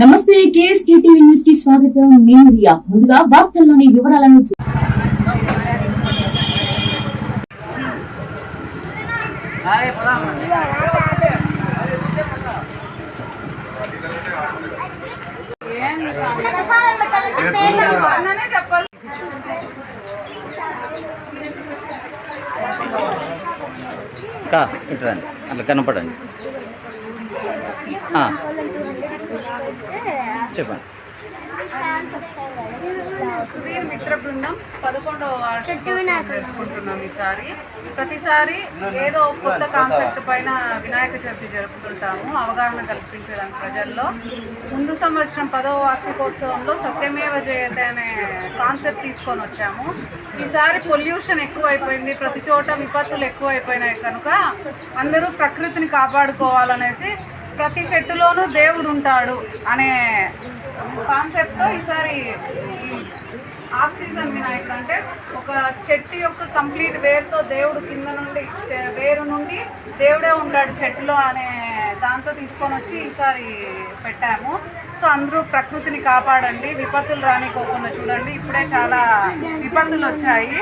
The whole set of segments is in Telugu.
నమస్తే కేఎస్కే టీవీ న్యూస్ కి స్వాగతం. నేను రియా. ముందుగా వార్తల్లోని వివరాలను ఇట్రండి అట్లా కనపడండి. చెప్పండి. సుధీర్ మిత్ర బృందం 11వ వార్షికోత్సవం జరుపుకుంటున్నాం. ప్రతిసారి ఏదో కొత్త కాన్సెప్ట్ పైన వినాయక చవితి జరుపుతుంటాము, అవగాహన కల్పించడానికి ప్రజల్లో. ముందు సంవత్సరం 10వ వార్షికోత్సవంలో సత్యమేవ జయతే అనే కాన్సెప్ట్ తీసుకొని వచ్చాము. ఈసారి పొల్యూషన్ ఎక్కువైపోయింది, ప్రతి చోట విపత్తులు ఎక్కువైపోయినాయి కనుక అందరూ ప్రకృతిని కాపాడుకోవాలనేసి ప్రతి చెట్టులోనూ దేవుడు ఉంటాడు అనే కాన్సెప్ట్తో ఈసారి ఆక్సిజన్ వినాయకుడు, అంటే ఒక చెట్టు యొక్క కంప్లీట్ వేరుతో దేవుడు కింద నుండి వేరు నుండి దేవుడే ఉంటాడు చెట్టులో అనే దాంతో తీసుకొని వచ్చి ఈసారి పెట్టాము. సో అందరూ ప్రకృతిని కాపాడండి, విపత్తులు రానికోకుండా చూడండి. ఇప్పుడే చాలా విపత్తులు వచ్చాయి.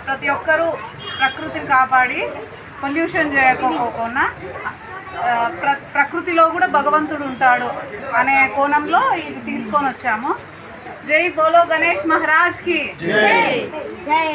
ప్రతి ఒక్కరూ ప్రకృతిని కాపాడి పొల్యూషన్ చేయకోకుండా ప్రకృతిలో కూడా భగవంతుడు ఉంటాడు అనే కోణంలో ఇది తీసుకొని వచ్చాము. జై బోలో గణేష్ మహారాజ్ కి జై.